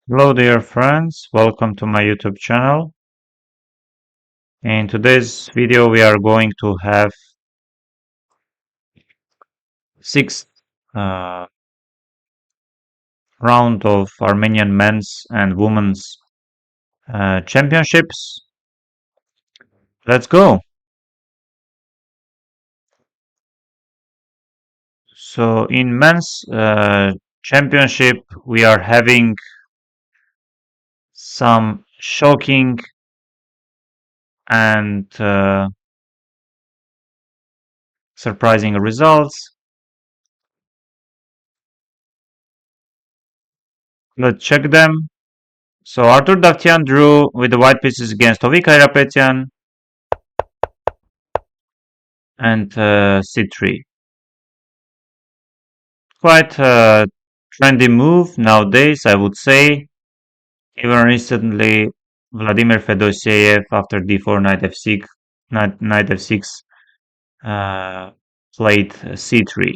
Hello dear friends, welcome to my YouTube channel. In today's video we are going to have sixth uh, round of Armenian men's and women's championships. Let's go! So in men's championship we are having some shocking and surprising results. Let's check them. So Artur Davtyan drew with the white pieces against Ovik Hairapetyan and c3. Quite a trendy move nowadays, I would say. Even recently, Vladimir Fedoseev after d4 knight f6, knight f6 uh, played c3.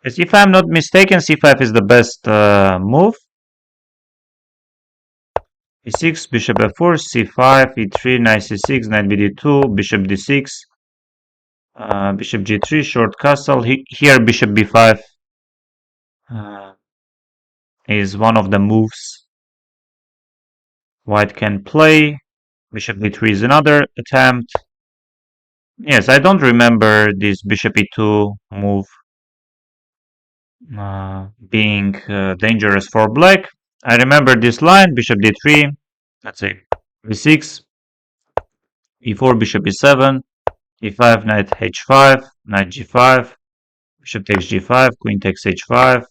Yes, if I'm not mistaken, c5 is the best move. e6, bishop f4, c5, e3, knight c6, knight bd2, bishop d6, bishop g3, short castle. Here bishop b5 uh, is one of the moves white can play. Bishop d3 is another attempt. Yes, I don't remember this bishop e2 move being dangerous for black. I remember this line, bishop d3, let's say b6, e4, bishop e7, e5, knight h5, knight g5, bishop takes g5, queen takes h5,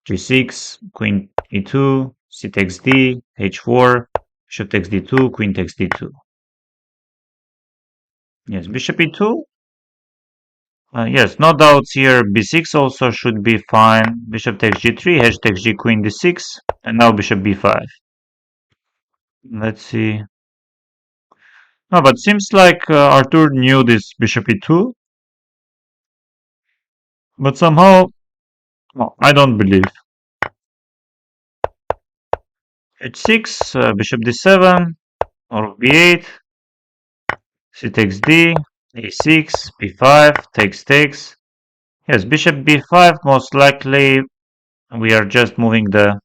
g6, queen e2, c takes d, h4, bishop takes d2, queen takes d2. Yes, bishop e2. Yes, no doubts here. b6 also should be fine. Bishop takes g3, h takes g, queen d6, and now bishop b5. Let's see. No, but seems like Artur knew this bishop e2, but somehow, no, I don't believe. h6, bishop d7, or b8, c takes d, a6, b5, takes. Yes, bishop b5, most likely we are just moving the,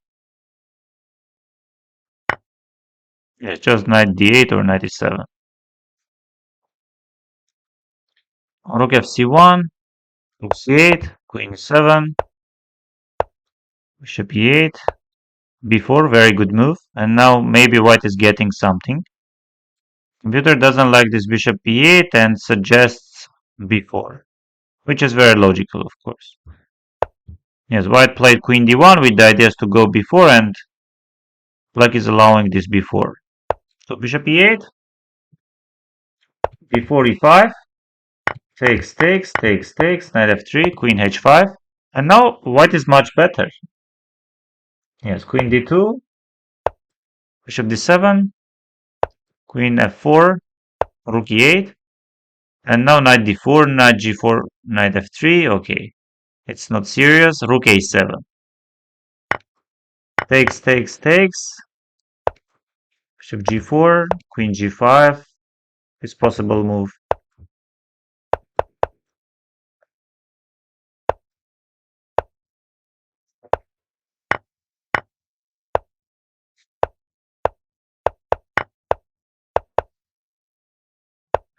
yes, just knight d8 or knight e7. Rook fc1, rook c8, queen e7, bishop e8, b4, very good move. And now maybe white is getting something. Computer doesn't like this bishop e8 and suggests b4, which is very logical, of course. Yes, white played queen d1 with the ideas to go b4, and black is allowing this b4. So bishop e8, b4 e5, takes, knight f3, queen h5. And now white is much better. Yes, queen d2, bishop d7, queen f4, rook e8, and now knight d4, knight g4, knight f3. Okay, it's not serious. Rook a7. Takes. Bishop g4, queen g5 is possible move.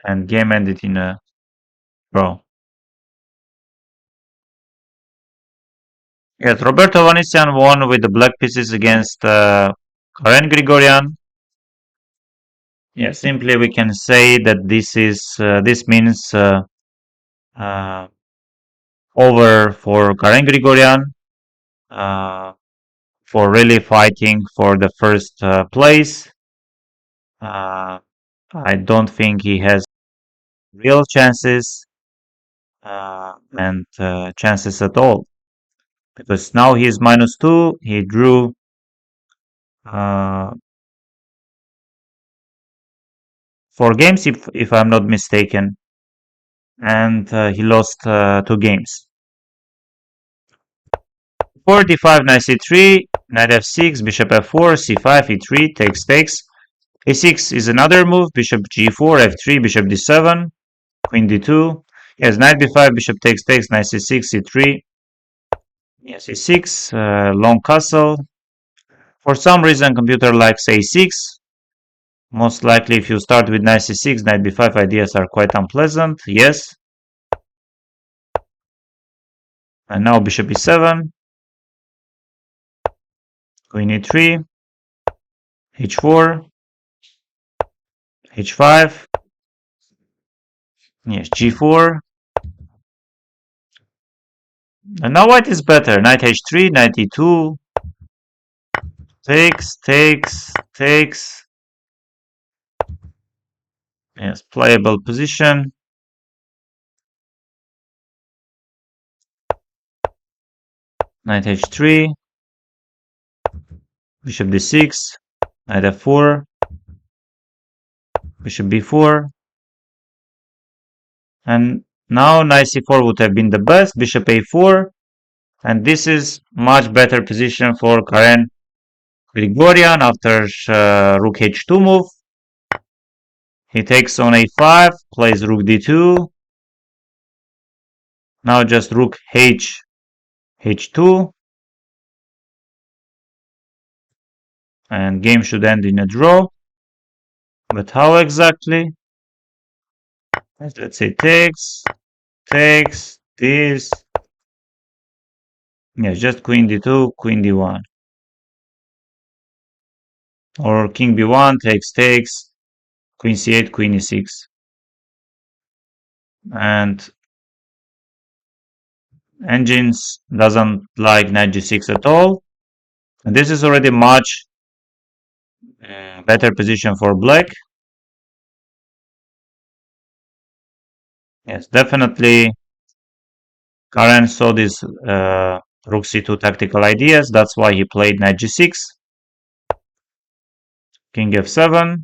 And game ended in a draw. Yes, Roberto Vanessian won with the black pieces against Karen Grigorian. Yeah, simply we can say that this means uh, over for Karen Grigorian for really fighting for the first place. I don't think he has real chances and chances at all, because now he is -2. He drew uh, 4 games, if I'm not mistaken, and he lost 2 games. 4, d5, knight c3, knight f6, bishop f4, c5, e3, takes. a6 is another move, bishop g4, f3, bishop d7, queen d2. Yes, knight b5, bishop takes, knight c6, c3. Yes, a6, long castle. For some reason, computer likes a6. Most likely, if you start with knight c6, knight b5 ideas are quite unpleasant. Yes. And now bishop e7, queen e3, h4, h5. Yes, g4. And now white is better. Knight h3, knight e2. Takes. Yes, playable position. Knight h3, bishop d6, knight f4, bishop b4. And now knight c4 would have been the best, bishop a4. And this is much better position for Karen Grigorian after rook h2 move. He takes on a5, plays rook d2. Now just rook h2. And game should end in a draw. But how exactly? Let's say takes, this. Yeah, just queen d2, queen d1. Or king b1, takes, queen c8, queen e6. And engines doesn't like knight g6 at all. And this is already much better position for black. Yes, definitely Karen saw this rook c2 tactical ideas. That's why he played knight g6, king f7,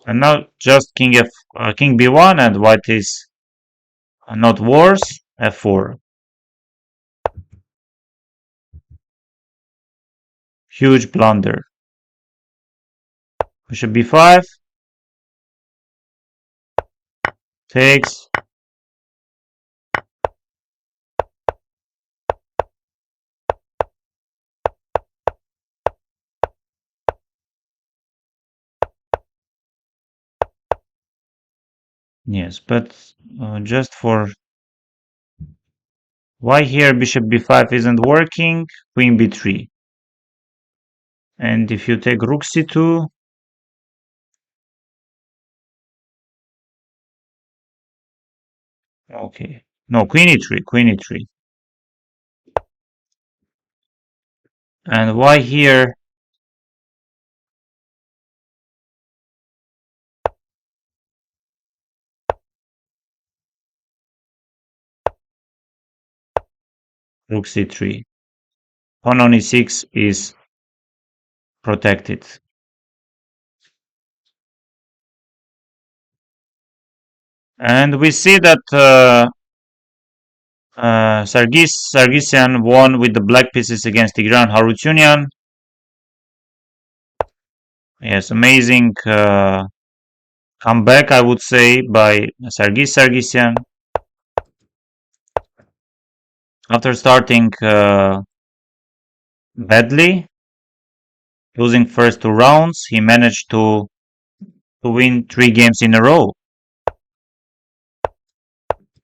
and now just king b1, and white is not worse. f4. Huge blunder. Bishop b5. Takes. Yes, but just for why here bishop b5 isn't working, queen b3. And if you take rook c2, okay. No, queen e3. And why here rook c3? Pawn on e6 is protected. And we see that Sargsyan won with the black pieces against Tigran Harutyunyan. Yes, amazing comeback, I would say, by Sargsyan. After starting badly, losing first 2 rounds, he managed to win 3 games in a row.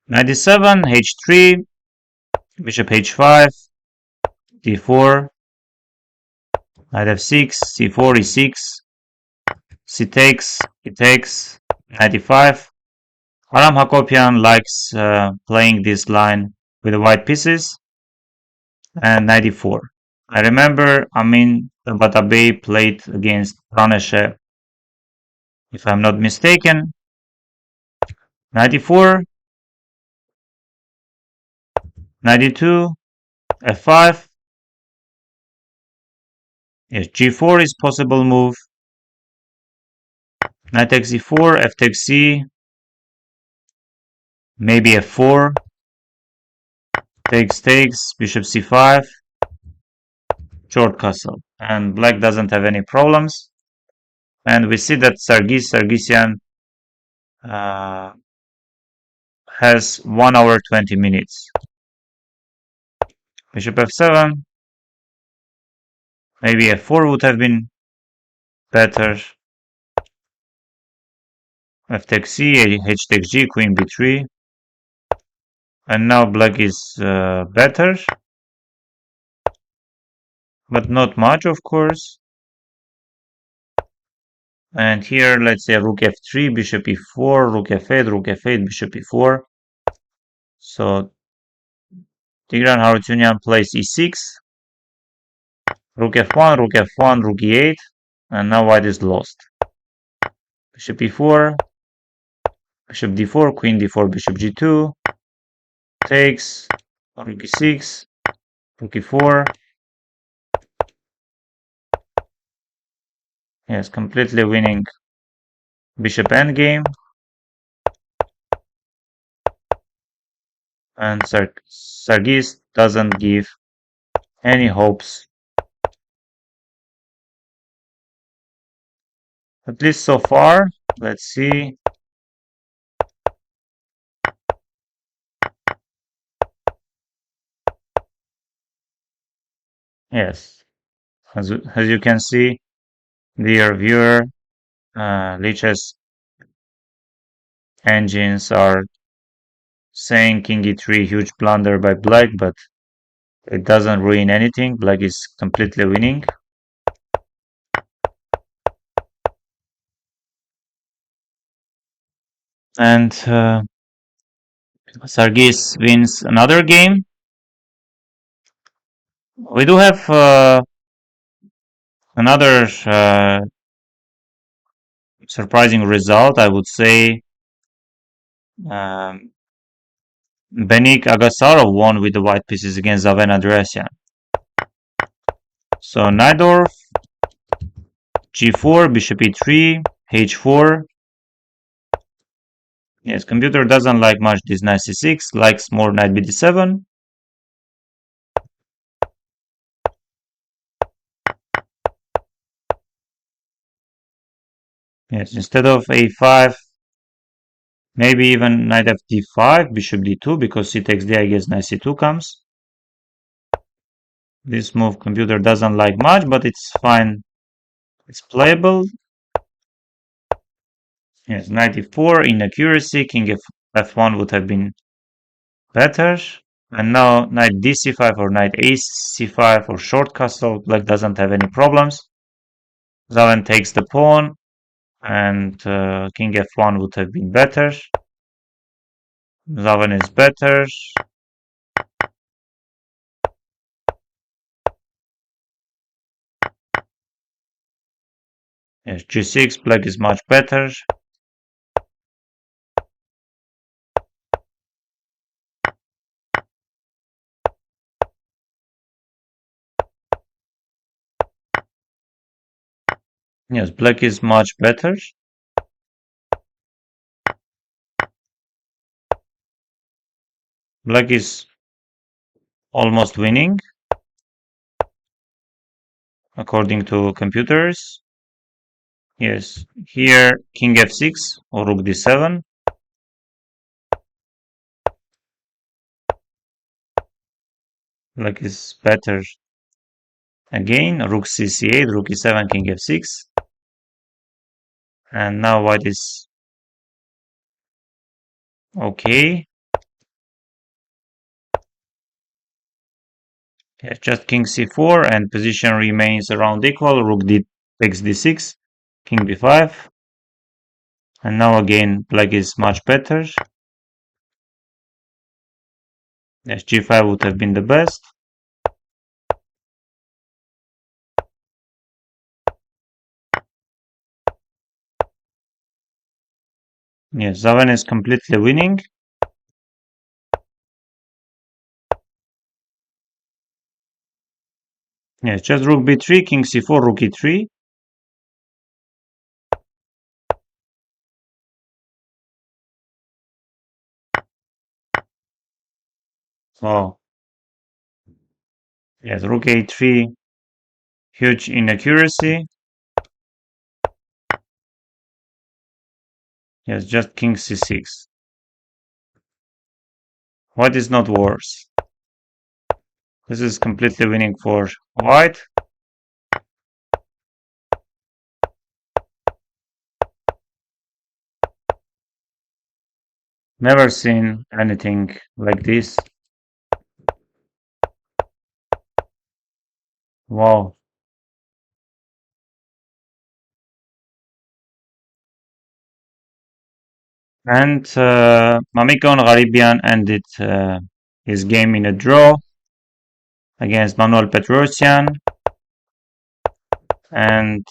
Knight d7, h3, bishop h5, d4, knight f6, c4, e6, c takes, knight e5. Aram Hakopian likes playing this line with the white pieces, and knight e4. I remember Amin Tabatabey played against Praneshe, if I'm not mistaken. Knight e4, knight e2, f5. Yes, g4 is possible move. Knight takes e4, f takes c, maybe f4. takes, bishop c5, short castle. And black doesn't have any problems. And we see that Sargisian uh, has 1 hour 20 minutes. Bishop f7, maybe f4 would have been better. F takes c, h takes g, queen b3. And now black is better, but not much, of course. And here, let's say rook f3, bishop e4, rook f8, rook f8, bishop e4. So Tigran Harutyunyan plays e6, rook f1, rook f1, rook e8, and now white is lost. Bishop e4, bishop d4, queen d4, bishop g2, takes, rook e6, rook e4. Yes, completely winning bishop endgame. And Sargis doesn't give any hopes, at least so far. Let's see. Yes, as you can see, dear viewer, Lichess engines are saying king e3 huge blunder by black, but it doesn't ruin anything. Black is completely winning. And Sargis wins another game. We do have another surprising result, I would say. Um, Benik Agasarov won with the white pieces against Zaven Andreasyan. So Najdorf, g4, bishop e3, h4. Yes, computer doesn't like much this knight c6, likes more knight bd7. Yes, instead of a5, maybe even knight fd5, bishop d2, because c takes d, I guess knight c2 comes. This move computer doesn't like much, but it's fine. It's playable. Yes, knight e4, inaccuracy, king f1 would have been better. And now knight dc5 or knight ac5 or short castle. Black doesn't have any problems. Zaven takes the pawn, and king f1 would have been better. Zaven is better. Yes, g6, black is much better. Yes, black is much better. Black is almost winning, according to computers. Yes, here king f6 or rook d7. Black is better again. Rook c8, rook e7, king f6. And now white is okay. Yes, just king c4 and position remains around equal. Rook d takes d6, king b5. And now again black is much better. Yes, g5 would have been the best. Yes, Zaven is completely winning. Yes, just rook b3, king c4, rook e3. Wow, Yes, rook a3, huge inaccuracy. Yes, just king c6. White is not worse. This is completely winning for white. Never seen anything like this. Wow. And Mamikon Gharibian ended his game in a draw against Manuel Petrosian. And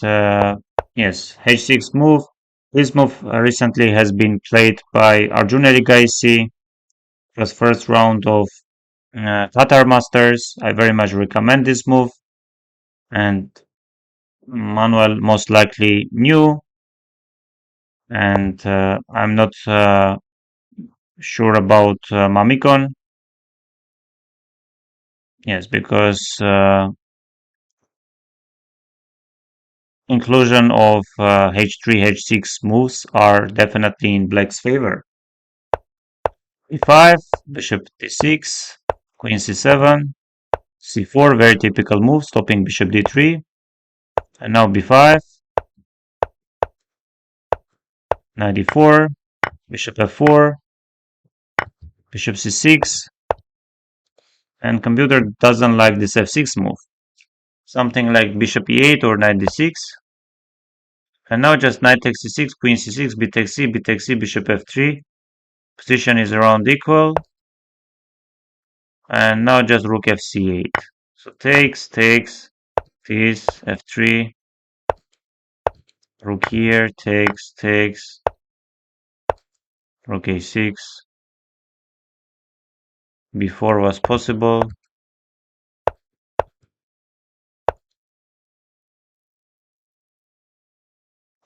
yes, h6 move. This move recently has been played by Arjun Erigaisi. It was first round of Tatar Masters. I very much recommend this move. And Manuel most likely knew. And I'm not sure about Mamikon. Yes, because inclusion of h3, h6 moves are definitely in black's favor. e5, bishop d6, queen c7, c4, very typical move, stopping bishop d3, and now b5, knight d4, bishop f4, bishop c6, and computer doesn't like this f6 move. Something like bishop e8 or knight d6, and now just knight takes c6, queen c6, b takes c, b takes c, bishop f3, position is around equal, and now just rook fc8. So takes, this, f3, rook here, takes, rook a6, b4 was possible.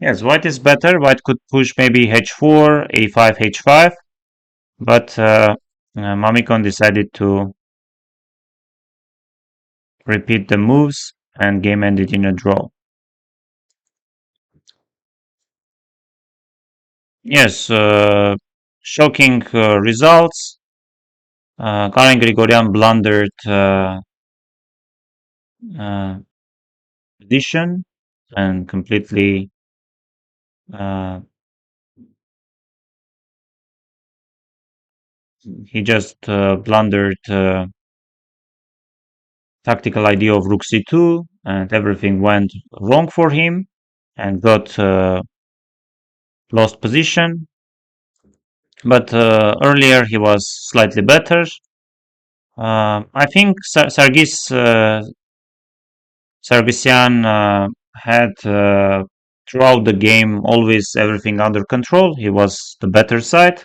Yes, white is better. White could push maybe h4, a5, h5, but Mamikon decided to repeat the moves and game ended in a draw. Yes, shocking results. Karen Grigorian blundered uh, addition and completely uh, he just blundered tactical idea of rook c2 and everything went wrong for him and got lost position. But earlier he was slightly better. I think Sargisian had throughout the game always everything under control. He was the better side.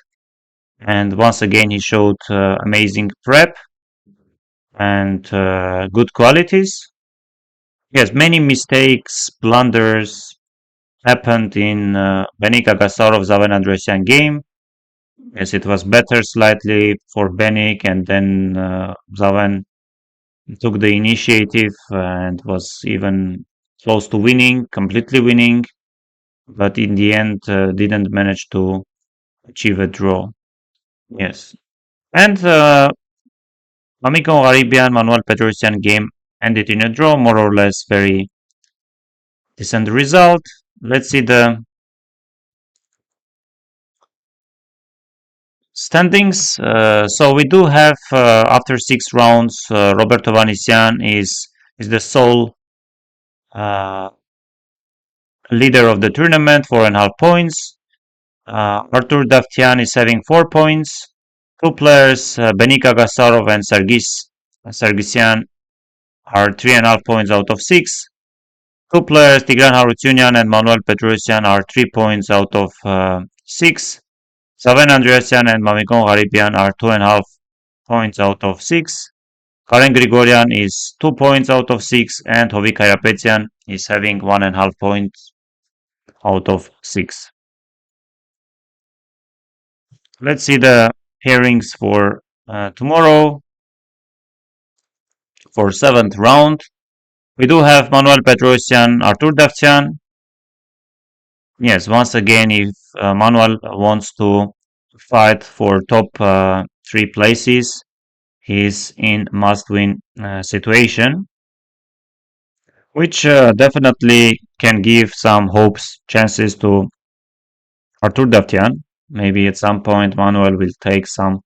And once again, he showed amazing prep and good qualities. Yes, many mistakes, blunders happened in Benik Agasarov's Zaven Andresian game. Yes, it was better slightly for Benik, and then Zaven took the initiative and was even close to winning, completely winning, but in the end didn't manage to achieve a draw. Yes. And Amico Arabian Manuel Petrosian game ended in a draw, more or less very decent result. Let's see the standings. So we do have after 6 rounds, Roberto Vanician is the sole leader of the tournament, 4.5 points. Artur Davtyan is having 4 points. Two players, Benika Gasarov and Sargisian, are 3.5 points out of 6. Two players, Tigran Harutyunyan and Manuel Petrosian, are 3 points out of 6. Saven Andreasyan and Mamikon Garibian are 2.5 points out of 6. Karen Grigorian is 2 points out of 6, and Hovik Karapetyan is having 1.5 points out of 6. Let's see the pairings for tomorrow. for 7th round. We do have Manuel Petrosian, Artur Davtyan. Yes, once again, if Manuel wants to fight for top 3 places, he's in must-win situation, which definitely can give some hopes, chances to Artur Davtyan. Maybe at some point Manuel will take some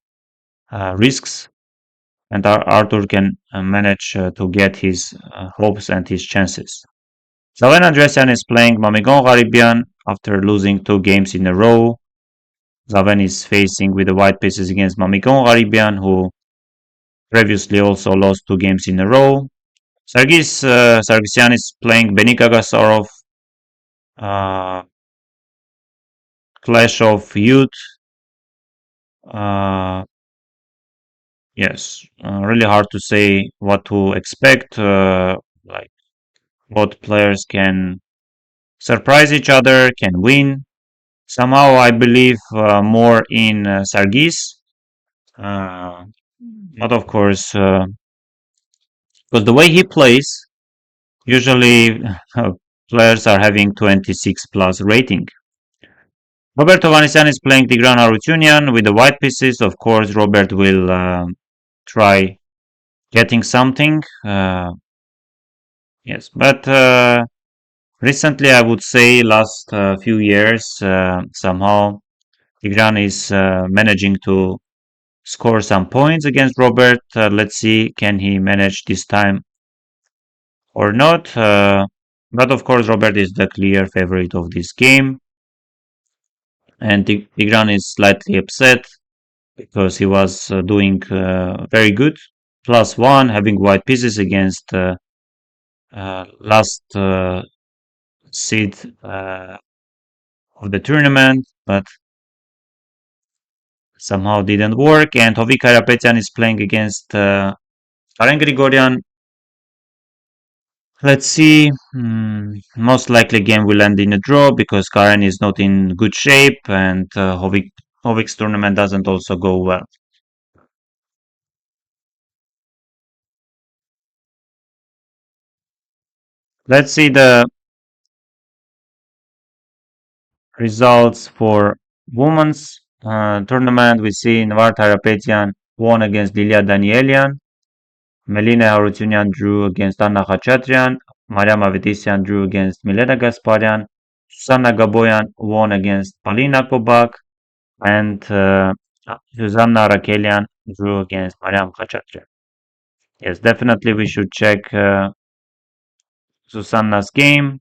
risks, and Artur can manage to get his hopes and his chances. Zaven Andresian is playing Mamigon Gharibian after losing 2 games in a row. Zaven is facing with the white pieces against Mamigon Gharibian, who previously also lost 2 games in a row. Sargsyan is playing Benika Gasarov, uh, Clash of Youth. Uh, yes, really hard to say what to expect. Like both players can surprise each other, can win. Somehow, I believe more in Sargis, uh, but of course, because the way he plays, usually players are having 26 plus rating. Roberto Vanessian is playing Tigran Arutunian with the white pieces. Of course, Robert will try getting something. Yes, but recently, I would say last few years, somehow Tigran is managing to score some points against Robert. Let's see, can he manage this time or not? But of course, Robert is the clear favorite of this game, and Tigran is slightly upset because he was doing very good. +1, having white pieces against last seed of the tournament, but somehow didn't work. And Hovik Karapetyan is playing against Karen Grigorian. Let's see. Most likely game will end in a draw because Karen is not in good shape, and Hovik's tournament doesn't also go well. Let's see the results for women's tournament. We see Navar Tarapetian won against Lilia Danielian. Melina Harutyunyan drew against Anna Khachatryan. Mariam Avedisian drew against Milena Gasparian. Susanna Gaboyan won against Palina Kobak. And Susanna Rakelian drew against Mariam Khachatryan. Yes, definitely we should check Susanna's game.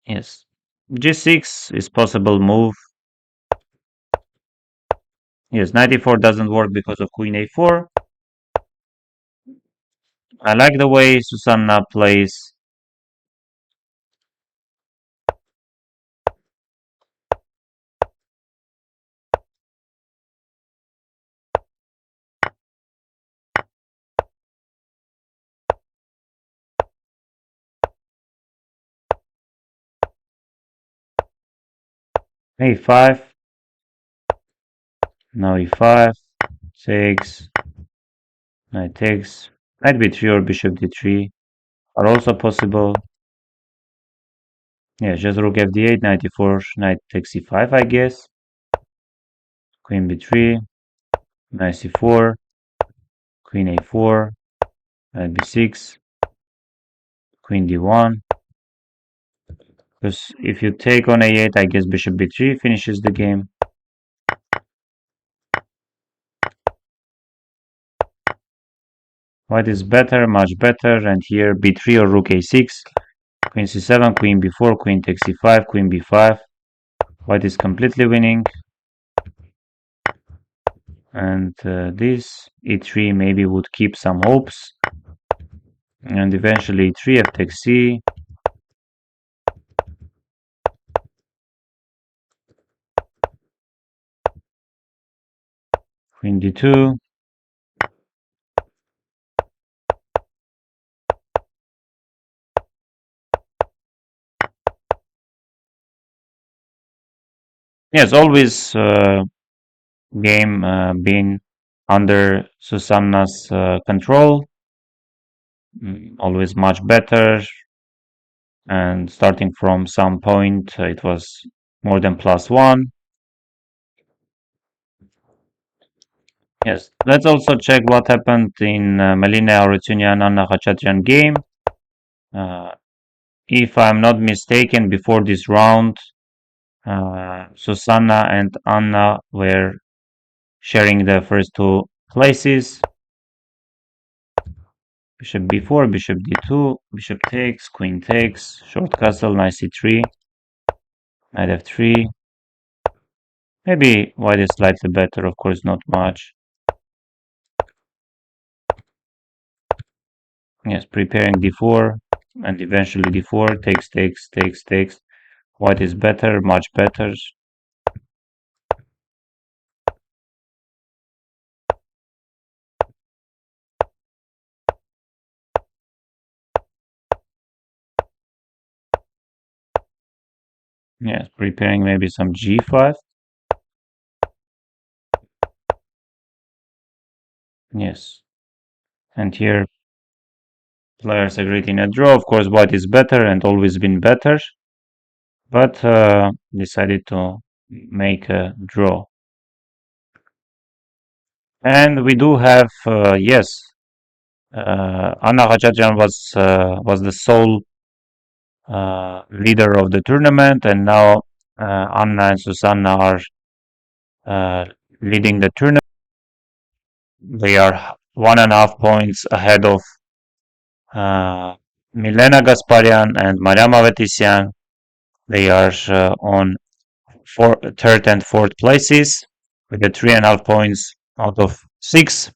Yes, G6 is possible move. Yes, 94 doesn't work because of Queen A4. I like the way Susanna plays. A5. Now E5. Takes. Knight takes. Knight B3 or Bishop D3 are also possible. Yeah, just Rook FD8, Knight E4, Knight takes E5, I guess. Queen B3, Knight C4, Queen A4, Knight B6, Queen D1. Because if you take on A8, I guess Bishop B3 finishes the game. White is better, much better, and here B3 or Rook A6, Queen C7, Queen B4, Queen takes E5, Queen B5. White is completely winning. And this E3 maybe would keep some hopes. And eventually E3, F takes C. Queen D2. Yes, always game been under Susanna's control. Always much better. And starting from some point, it was more than +1. Yes, let's also check what happened in Melina Arutyunyan Anna Khachaturian game. If I'm not mistaken, before this round, Susanna and Anna were sharing the first two places. Bishop b4, bishop d2, bishop takes, queen takes, short castle, knight c3, knight f3. Maybe white is slightly better, of course not much. Yes, preparing d4 and eventually d4, takes, takes, takes, takes. White is better, much better. Yes, preparing maybe some g5. Yes. And here players agreed in a draw. Of course, white is better and always been better, but decided to make a draw. And we do have, yes, Anna Khachaturian was the sole leader of the tournament, and now Anna and Susanna are leading the tournament. They are 1.5 points ahead of Milena Gasparian and Mariam Avetisyan. They are on third and fourth places with the 3.5 points out of 6.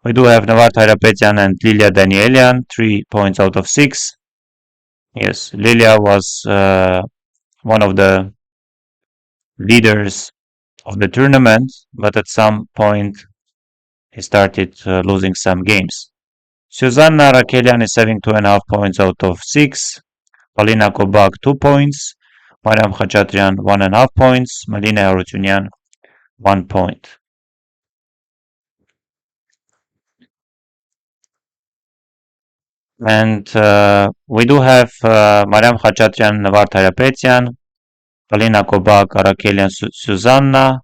We do have Navar Tairapetian and Lilia Danielian, 3 points out of 6. Yes, Lilia was one of the leaders of the tournament, but at some point he started losing some games. Susanna Rakelian is having 2.5 points out of 6. Polina Kobak 2 points. Mariam Khachaturian 1.5 points. Melina Arutyunyan 1 point. And we do have Mariam Khachaturian, Navar Tairapetian, Polina Kobak, Arakelian Susanna,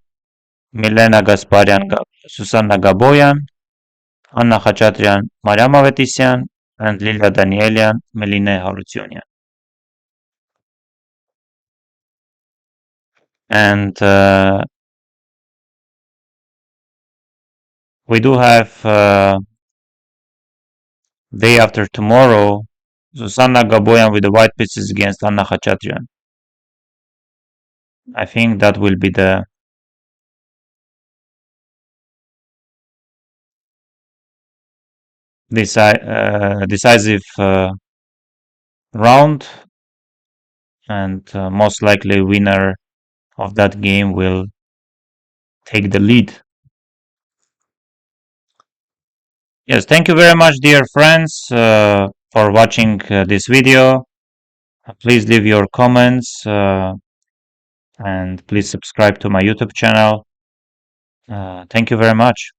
Milena Gasparian, Susanna Gaboyan, Anna Khachaturian, Mariam Avetisyan, and Lilia Danielian, Melina Harutyunyan. And we do have day after tomorrow, Susanna Gaboyan with the white pieces against Anna Khachaturian. I think that will be the decisive round, and most likely winner of that game will take the lead. Yes, thank you very much, dear friends, for watching this video. Please leave your comments and please subscribe to my YouTube channel. Thank you very much.